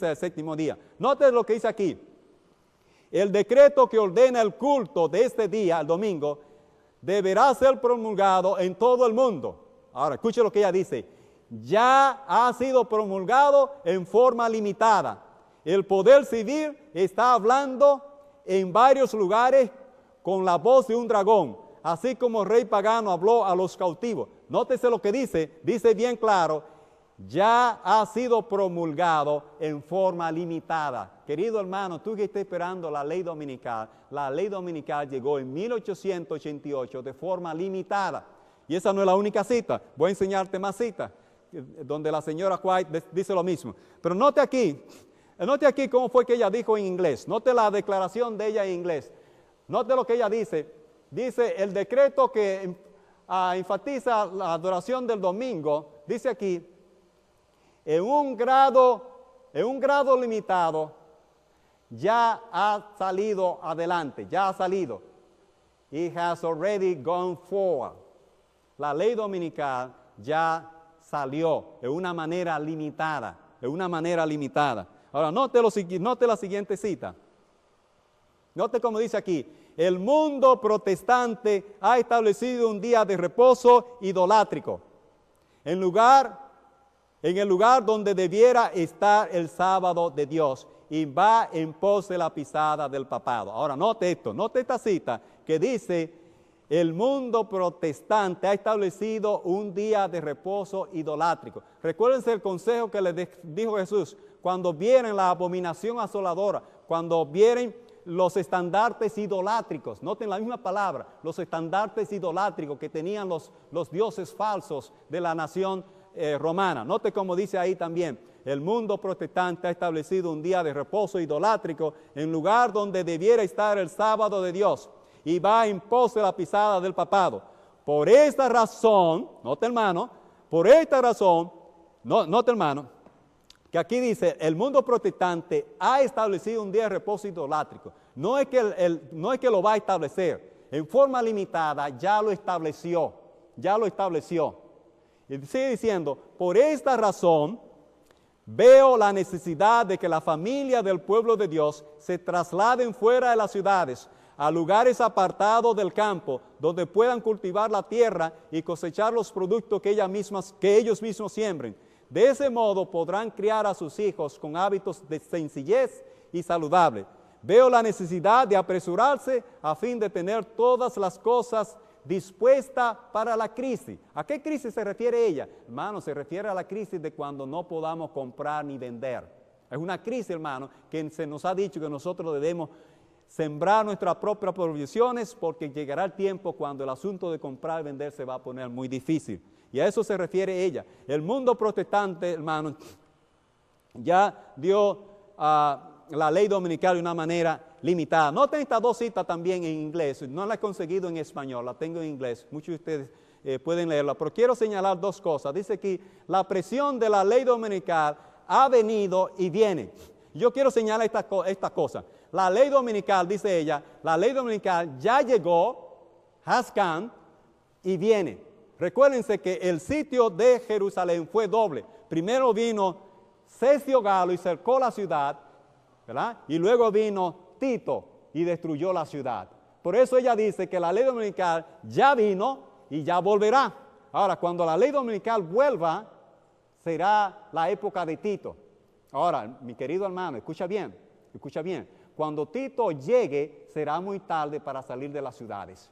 el séptimo día. Note lo que dice aquí. El decreto que ordena el culto de este día, el domingo, deberá ser promulgado en todo el mundo. Ahora, escuche lo que ella dice. Ya ha sido promulgado en forma limitada. El poder civil está hablando en varios lugares con la voz de un dragón, así como el rey pagano habló a los cautivos. Nótese lo que dice bien claro, ya ha sido promulgado en forma limitada. Querido hermano, tú que estás esperando la ley dominical llegó en 1888 de forma limitada. Y esa no es la única cita, voy a enseñarte más citas, donde la señora White dice lo mismo. Pero note aquí cómo fue que ella dijo en inglés, note la declaración de ella en inglés. Note lo que ella dice el decreto que enfatiza la adoración del domingo, dice aquí, en un grado limitado, ya ha salido adelante, ya ha salido. It has already gone forward. La ley dominical ya salió de una manera limitada, Ahora, note la siguiente cita. Note cómo dice aquí, el mundo protestante ha establecido un día de reposo idolátrico, en el lugar donde debiera estar el sábado de Dios, y va en pos de la pisada del papado. Ahora, note esta cita que dice, el mundo protestante ha establecido un día de reposo idolátrico. Recuérdense el consejo que les dijo Jesús, cuando vienen la abominación asoladora, cuando vienen los estandartes idolátricos, noten la misma palabra, los estandartes idolátricos que tenían los dioses falsos de la nación romana. Note cómo dice ahí también, el mundo protestante ha establecido un día de reposo idolátrico en lugar donde debiera estar el sábado de Dios, y va en pos de la pisada del papado. Por esta razón, note hermano, que aquí dice, el mundo protestante ha establecido un día de reposo idolátrico. No es que lo va a establecer, en forma limitada ya lo estableció. Y sigue diciendo, por esta razón, veo la necesidad de que la familia del pueblo de Dios se trasladen fuera de las ciudades, a lugares apartados del campo, donde puedan cultivar la tierra y cosechar los productos que ellos mismos siembren. De ese modo podrán criar a sus hijos con hábitos de sencillez y saludable. Veo la necesidad de apresurarse a fin de tener todas las cosas dispuestas para la crisis. ¿A qué crisis se refiere ella? Hermano, se refiere a la crisis de cuando no podamos comprar ni vender. Es una crisis, hermano, que se nos ha dicho que nosotros debemos sembrar nuestras propias provisiones, porque llegará el tiempo cuando el asunto de comprar y vender se va a poner muy difícil. Y a eso se refiere ella. El mundo protestante, hermano, ya dio la ley dominical de una manera limitada. Noten estas dos citas también en inglés. No la he conseguido en español, la tengo en inglés. Muchos de ustedes pueden leerla. Pero quiero señalar dos cosas. Dice aquí, la presión de la ley dominical ha venido y viene. Yo quiero señalar esta cosa. La ley dominical, dice ella, la ley dominical ya llegó, has come, y viene. Recuérdense que el sitio de Jerusalén fue doble. Primero vino Cesio Galo y cercó la ciudad, ¿verdad? Y luego vino Tito y destruyó la ciudad. Por eso ella dice que la ley dominical ya vino y ya volverá. Ahora, cuando la ley dominical vuelva, será la época de Tito. Ahora, mi querido hermano, escucha bien. Cuando Tito llegue, será muy tarde para salir de las ciudades.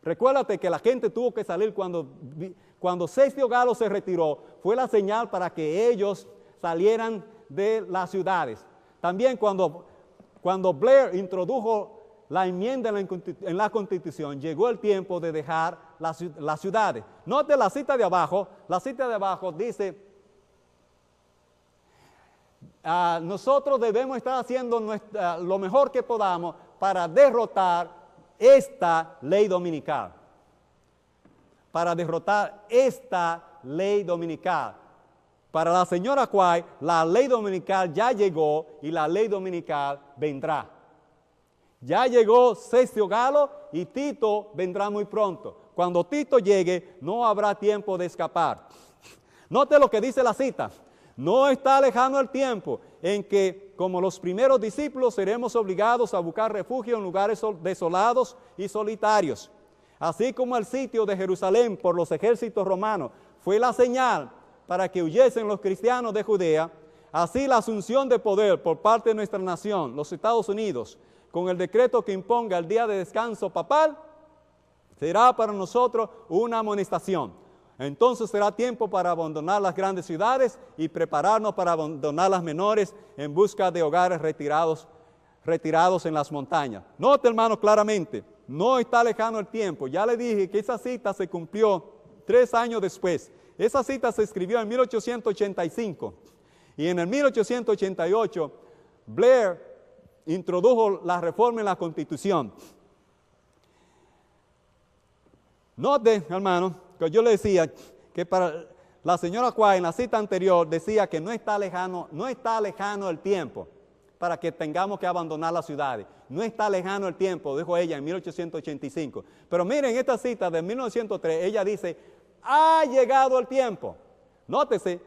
Recuérdate que la gente tuvo que salir cuando Cesio Galo se retiró, fue la señal para que ellos salieran de las ciudades. También cuando Blair introdujo la enmienda en la Constitución, llegó el tiempo de dejar las ciudades. Note la cita de abajo dice, nosotros debemos estar haciendo lo mejor que podamos para derrotar esta ley dominical. Para la señora White, la ley dominical ya llegó y la ley dominical vendrá. Ya llegó Cesio Galo y Tito vendrá muy pronto. Cuando Tito llegue, no habrá tiempo de escapar. Note lo que dice la cita. No está lejano el tiempo en que, como los primeros discípulos, seremos obligados a buscar refugio en lugares desolados y solitarios. Así como el sitio de Jerusalén por los ejércitos romanos fue la señal para que huyesen los cristianos de Judea, así la asunción de poder por parte de nuestra nación, los Estados Unidos, con el decreto que imponga el día de descanso papal, será para nosotros una amonestación. Entonces será tiempo para abandonar las grandes ciudades y prepararnos para abandonar las menores en busca de hogares retirados en las montañas. Note, hermano, claramente, no está lejano el tiempo. Ya le dije que esa cita se cumplió 3 años después. Esa cita se escribió en 1885 y en el 1888 Blair introdujo la reforma en la Constitución. Note, hermano, que yo le decía que para la señora White en la cita anterior decía que no está lejano el tiempo para que tengamos que abandonar las ciudades. No está lejano el tiempo, dijo ella en 1885. Pero miren, esta cita de 1903, ella dice, ha llegado el tiempo. Nótese,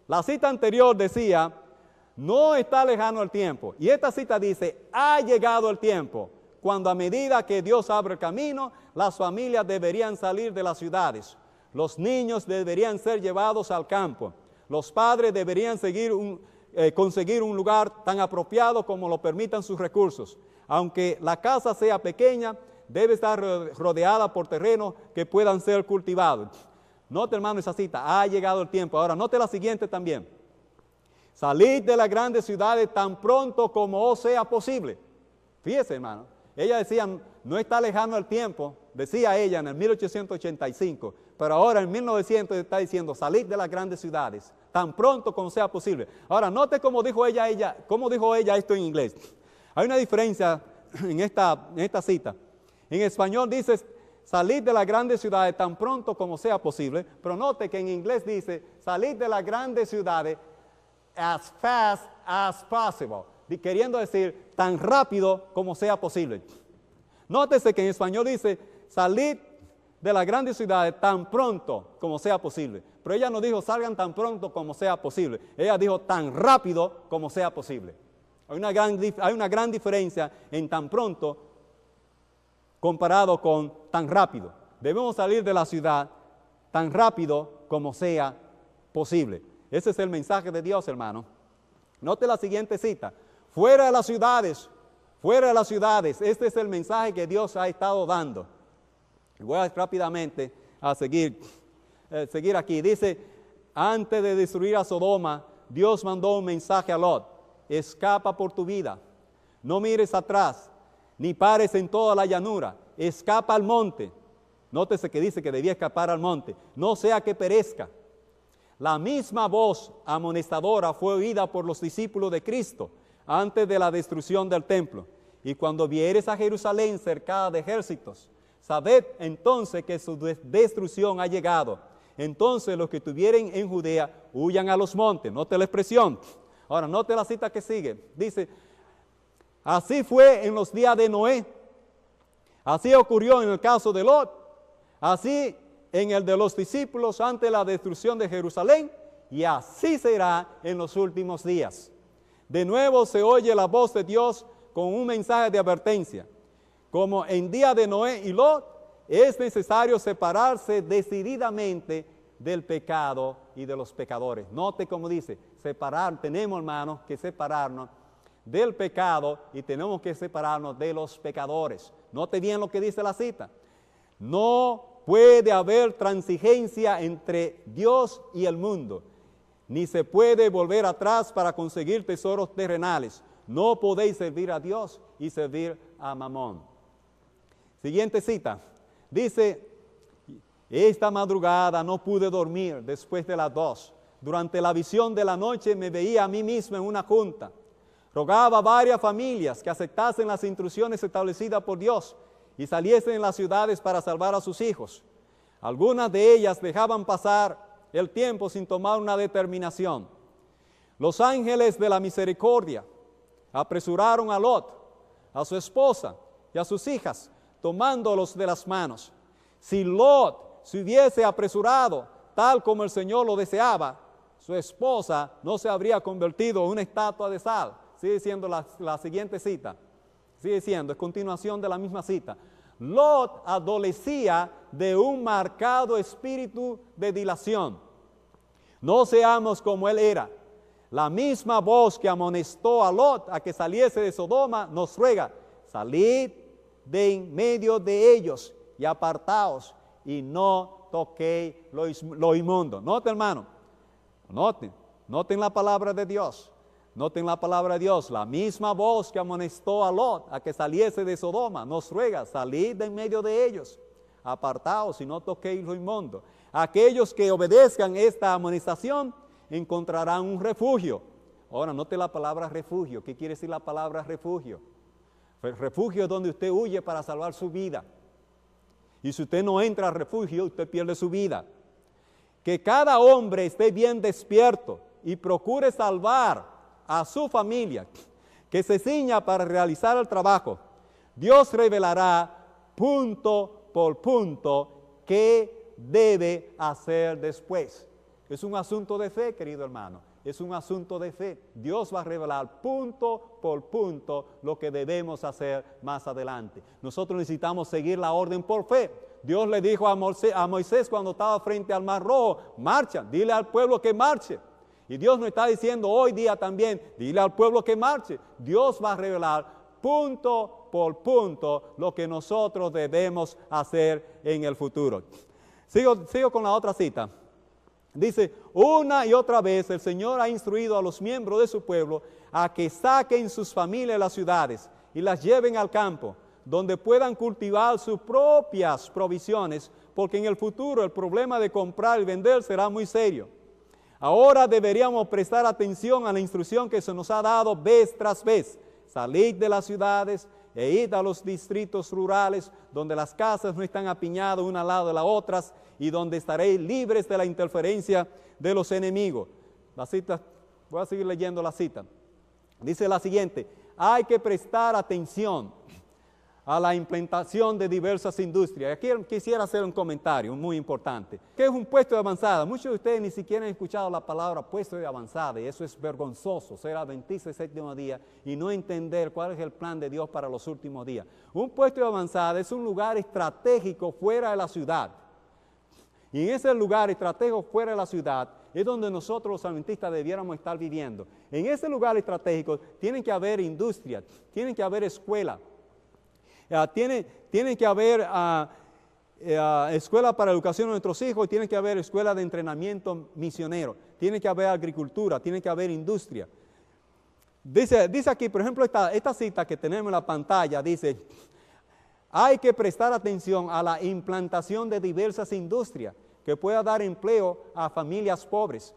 la cita anterior decía, no está lejano el tiempo. Y esta cita dice, ha llegado el tiempo, cuando a medida que Dios abre el camino, las familias deberían salir de las ciudades. Los niños deberían ser llevados al campo. Los padres deberían conseguir un lugar tan apropiado como lo permitan sus recursos. Aunque la casa sea pequeña, debe estar rodeada por terrenos que puedan ser cultivados. Note, hermano, esa cita, ha llegado el tiempo. Ahora, note la siguiente también. Salid de las grandes ciudades tan pronto como os sea posible. Fíjese, hermano. Ella decía, no está lejano el tiempo, decía ella en el 1885, pero ahora en 1900 está diciendo, salid de las grandes ciudades, tan pronto como sea posible. Ahora, note cómo dijo ella esto en inglés. Hay una diferencia en esta cita. En español dice, salid de las grandes ciudades tan pronto como sea posible, pero note que en inglés dice, salid de las grandes ciudades as fast as possible, queriendo decir tan rápido como sea posible. Nótese que en español dice, salid de las grandes ciudades tan pronto como sea posible. Pero ella no dijo, salgan tan pronto como sea posible. Ella dijo, tan rápido como sea posible. Hay una gran diferencia en tan pronto comparado con tan rápido. Debemos salir de la ciudad tan rápido como sea posible. Ese es el mensaje de Dios, hermano. Note la siguiente cita. Fuera de las ciudades, fuera de las ciudades. Este es el mensaje que Dios ha estado dando. Voy a rápidamente a seguir aquí. Dice, antes de destruir a Sodoma, Dios mandó un mensaje a Lot. Escapa por tu vida. No mires atrás, ni pares en toda la llanura. Escapa al monte. Nótese que dice que debía escapar al monte. No sea que perezca. La misma voz amonestadora fue oída por los discípulos de Cristo antes de la destrucción del templo. Y cuando vieres a Jerusalén cercada de ejércitos, sabed entonces que su destrucción ha llegado. Entonces los que estuvieren en Judea huyan a los montes. Note la expresión. Ahora note la cita que sigue. Dice, así fue en los días de Noé. Así ocurrió en el caso de Lot. Así en el de los discípulos ante la destrucción de Jerusalén. Y así será en los últimos días. De nuevo se oye la voz de Dios con un mensaje de advertencia. Como en día de Noé y Lot, es necesario separarse decididamente del pecado y de los pecadores. Note cómo dice, tenemos, hermanos, que separarnos del pecado y tenemos que separarnos de los pecadores. Note bien lo que dice la cita. No puede haber transigencia entre Dios y el mundo, ni se puede volver atrás para conseguir tesoros terrenales. No podéis servir a Dios y servir a Mamón. Siguiente cita. Dice, esta madrugada no pude dormir después de las 2. Durante la visión de la noche me veía a mí mismo en una junta. Rogaba a varias familias que aceptasen las instrucciones establecidas por Dios y saliesen en las ciudades para salvar a sus hijos. Algunas de ellas dejaban pasar el tiempo sin tomar una determinación. Los ángeles de la misericordia apresuraron a Lot, a su esposa y a sus hijas, tomándolos de las manos. Si Lot se hubiese apresurado, tal como el Señor lo deseaba, su esposa no se habría convertido en una estatua de sal. Sigue siendo la siguiente cita. Sigue siendo, es continuación de la misma cita. Lot adolecía de un marcado espíritu de dilación. No seamos como él era. La misma voz que amonestó a Lot a que saliese de Sodoma nos ruega, salid de en medio de ellos y apartaos y no toquéis lo inmundo. Noten, hermano, noten la palabra de Dios. Noten la palabra de Dios. La misma voz que amonestó a Lot a que saliese de Sodoma nos ruega, salid de en medio de ellos, apartaos y no toquéis lo inmundo. Aquellos que obedezcan esta amonestación encontrarán un refugio. Ahora, note la palabra refugio. ¿Qué quiere decir la palabra refugio? El refugio es donde usted huye para salvar su vida. Y si usted no entra al refugio, usted pierde su vida. Que cada hombre esté bien despierto y procure salvar a su familia, que se ciña para realizar el trabajo. Dios revelará punto por punto qué debe hacer después. Es un asunto de fe, querido hermano. Es un asunto de fe. Dios va a revelar punto por punto lo que debemos hacer más adelante. Nosotros necesitamos seguir la orden por fe. Dios le dijo a Moisés cuando estaba frente al Mar Rojo, marcha, dile al pueblo que marche. Y Dios nos está diciendo hoy día también, dile al pueblo que marche. Dios va a revelar punto por punto lo que nosotros debemos hacer en el futuro. Sigo con la otra cita. Dice, una y otra vez el Señor ha instruido a los miembros de su pueblo a que saquen sus familias de las ciudades y las lleven al campo, donde puedan cultivar sus propias provisiones, porque en el futuro el problema de comprar y vender será muy serio. Ahora deberíamos prestar atención a la instrucción que se nos ha dado vez tras vez. Salid de las ciudades e id a los distritos rurales, donde las casas no están apiñadas una al lado de las otras y donde estaréis libres de la interferencia de los enemigos. La cita, voy a seguir leyendo la cita. Dice la siguiente, hay que prestar atención a la implantación de diversas industrias. Aquí quisiera hacer un comentario muy importante. ¿Qué es un puesto de avanzada? Muchos de ustedes ni siquiera han escuchado la palabra puesto de avanzada y eso es vergonzoso, ser adventista el séptimo día y no entender cuál es el plan de Dios para los últimos días. Un puesto de avanzada es un lugar estratégico fuera de la ciudad. Y en ese lugar estratégico fuera de la ciudad es donde nosotros los adventistas debiéramos estar viviendo. En ese lugar estratégico tienen que haber industria, tienen que haber escuela. Tiene que haber escuela para educación de nuestros hijos, tiene que haber escuela de entrenamiento misionero, tiene que haber agricultura, tiene que haber industria. Dice aquí, por ejemplo, esta cita que tenemos en la pantalla, dice, hay que prestar atención a la implantación de diversas industrias que pueda dar empleo a familias pobres.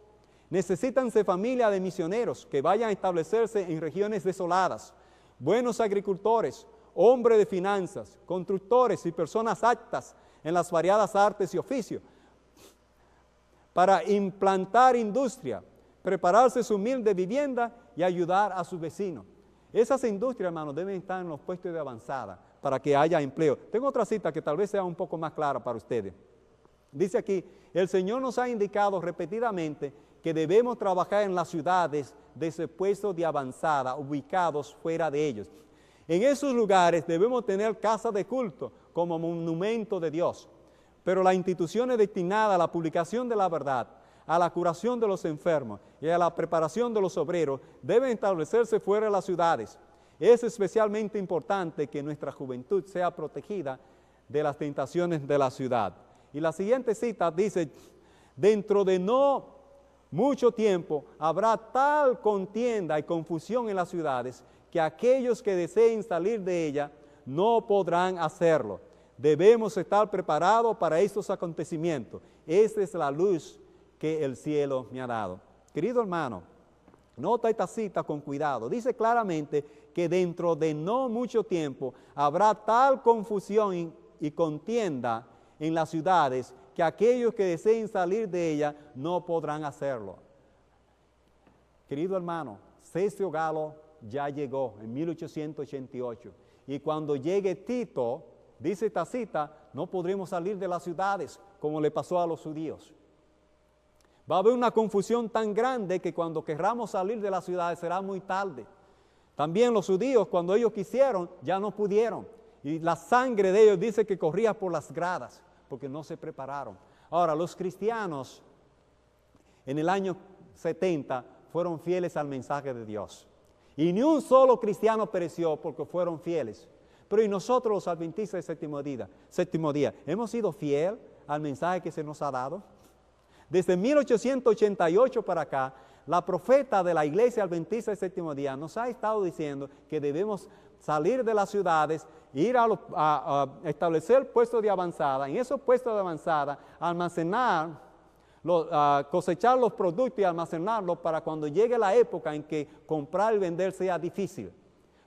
Necesítanse familias de misioneros que vayan a establecerse en regiones desoladas, buenos agricultores, hombres de finanzas, constructores y personas aptas en las variadas artes y oficios, para implantar industria, prepararse su humilde vivienda y ayudar a sus vecinos. Esas industrias, hermanos, deben estar en los puestos de avanzada para que haya empleo. Tengo otra cita que tal vez sea un poco más clara para ustedes. Dice aquí, el Señor nos ha indicado repetidamente que debemos trabajar en las ciudades de ese puesto de avanzada, ubicados fuera de ellos. En esos lugares debemos tener casas de culto como monumento de Dios, pero las instituciones destinadas a la publicación de la verdad, a la curación de los enfermos y a la preparación de los obreros deben establecerse fuera de las ciudades. Es especialmente importante que nuestra juventud sea protegida de las tentaciones de la ciudad. Y la siguiente cita dice, dentro de no mucho tiempo habrá tal contienda y confusión en las ciudades que aquellos que deseen salir de ella no podrán hacerlo. Debemos estar preparados para estos acontecimientos. Esta es la luz que el cielo me ha dado. Querido hermano, nota esta cita con cuidado. Dice claramente que dentro de no mucho tiempo habrá tal confusión y contienda en las ciudades que aquellos que deseen salir de ella no podrán hacerlo. Querido hermano, Cesio Galo ya llegó en 1888 y cuando llegue Tito, dice esta cita, no podremos salir de las ciudades como le pasó a los judíos. Va a haber una confusión tan grande que cuando querramos salir de las ciudades será muy tarde. También los judíos, cuando ellos quisieron, ya no pudieron. Y la sangre de ellos dice que corría por las gradas, porque no se prepararon. Ahora, los cristianos en el año 70 fueron fieles al mensaje de Dios. Y ni un solo cristiano pereció porque fueron fieles. Pero ¿y nosotros los adventistas del séptimo día, hemos sido fieles al mensaje que se nos ha dado? Desde 1888 para acá, la profeta de la iglesia adventista del séptimo día nos ha estado diciendo que debemos salir de las ciudades, ir a establecer puestos de avanzada, en esos puestos de avanzada, almacenar, cosechar los productos y almacenarlos para cuando llegue la época en que comprar y vender sea difícil.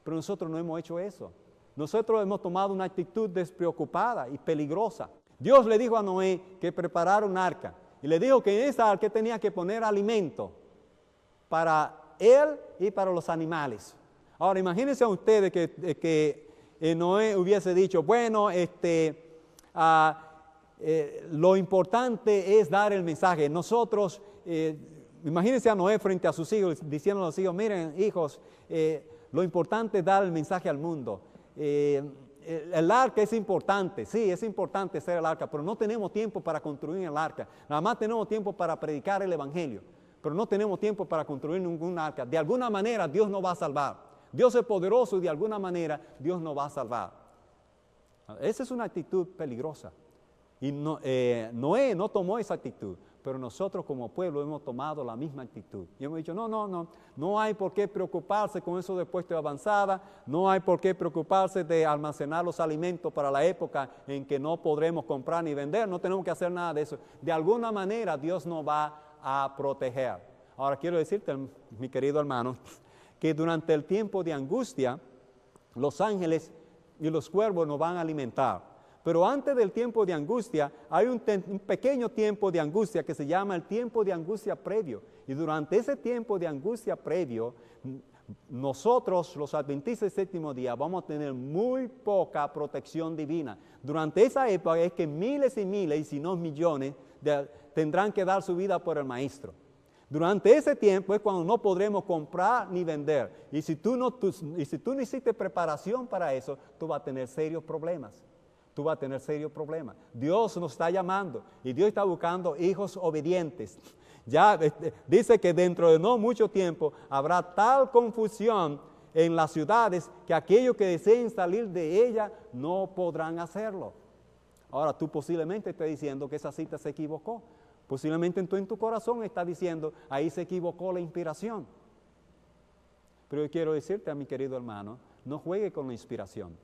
Pero nosotros no hemos hecho eso. Nosotros hemos tomado una actitud despreocupada y peligrosa. Dios le dijo a Noé que preparara un arca y le dijo que en esa arca tenía que poner alimento para él y para los animales. Ahora imagínense a ustedes que Noé hubiese dicho, bueno, lo importante es dar el mensaje. Nosotros, imagínense a Noé frente a sus hijos, diciendo a los hijos, miren hijos, lo importante es dar el mensaje al mundo. El arca es importante, sí, es importante ser el arca, pero no tenemos tiempo para construir el arca. Nada más tenemos tiempo para predicar el evangelio, pero no tenemos tiempo para construir ningún arca. De alguna manera Dios nos va a salvar. Dios es poderoso y de alguna manera Dios nos va a salvar. Esa es una actitud peligrosa. Y Noé no tomó esa actitud, pero nosotros como pueblo hemos tomado la misma actitud. Y hemos dicho, no hay por qué preocuparse con eso de puesto de avanzada, no hay por qué preocuparse de almacenar los alimentos para la época en que no podremos comprar ni vender, no tenemos que hacer nada de eso. De alguna manera Dios nos va a proteger. Ahora quiero decirte, mi querido hermano, que durante el tiempo de angustia, los ángeles y los cuervos nos van a alimentar. Pero antes del tiempo de angustia, hay un pequeño tiempo de angustia que se llama el tiempo de angustia previo. Y durante ese tiempo de angustia previo, nosotros, los adventistas del séptimo día, vamos a tener muy poca protección divina. Durante esa época es que miles y miles, y si no millones, tendrán que dar su vida por el Maestro. Durante ese tiempo es cuando no podremos comprar ni vender. Y si tú no hiciste preparación para eso, tú vas a tener serios problemas. Tú vas a tener serios problemas. Dios nos está llamando y Dios está buscando hijos obedientes. Ya dice que dentro de no mucho tiempo habrá tal confusión en las ciudades que aquellos que deseen salir de ella no podrán hacerlo. Ahora tú posiblemente estés diciendo que esa cita se equivocó. Posiblemente tú en tu corazón estás diciendo, ahí se equivocó la inspiración. Pero yo quiero decirte a mi querido hermano, no juegue con la inspiración.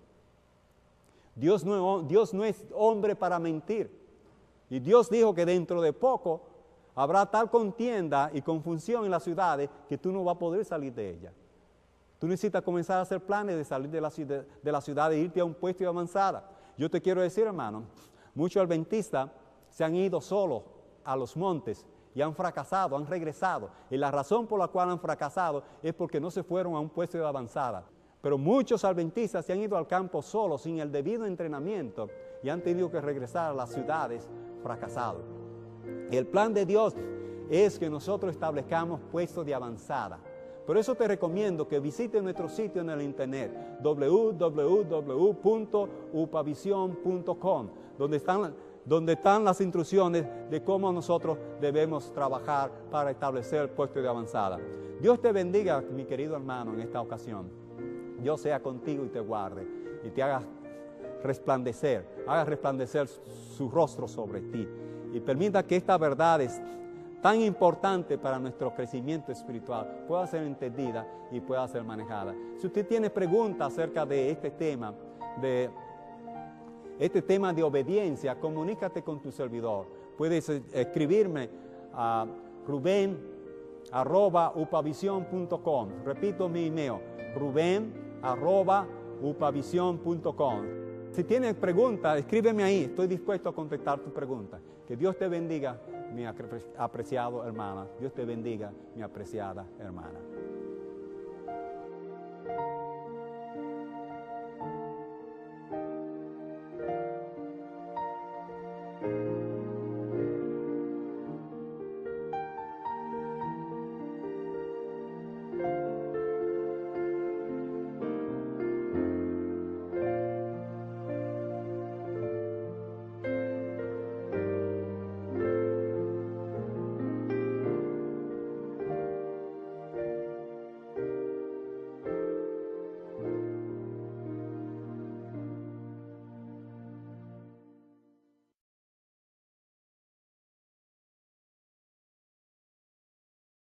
Dios no es hombre para mentir. Y Dios dijo que dentro de poco habrá tal contienda y confusión en las ciudades que tú no vas a poder salir de ella. Tú necesitas comenzar a hacer planes de salir de la ciudad e irte a un puesto de avanzada. Yo te quiero decir, hermano, muchos adventistas se han ido solos a los montes y han fracasado, han regresado. Y la razón por la cual han fracasado es porque no se fueron a un puesto de avanzada. Pero muchos adventistas se han ido al campo solos, sin el debido entrenamiento, y han tenido que regresar a las ciudades fracasados. El plan de Dios es que nosotros establezcamos puestos de avanzada. Por eso te recomiendo que visites nuestro sitio en el internet, www.upavision.com, donde están las instrucciones de cómo nosotros debemos trabajar para establecer puestos de avanzada. Dios te bendiga, mi querido hermano, en esta ocasión. Dios sea contigo y te guarde y te haga resplandecer su rostro sobre ti y permita que esta verdad es tan importante para nuestro crecimiento espiritual pueda ser entendida y pueda ser manejada. Si usted tiene preguntas acerca de este tema de obediencia, comunícate con tu servidor. Puedes escribirme a ruben@upavision.com. Repito mi email, ruben@upavision.com. Si tienes preguntas, escríbeme ahí. Estoy dispuesto a contestar tu pregunta. Que Dios te bendiga, mi apreciado hermana. Dios te bendiga, mi apreciada hermana.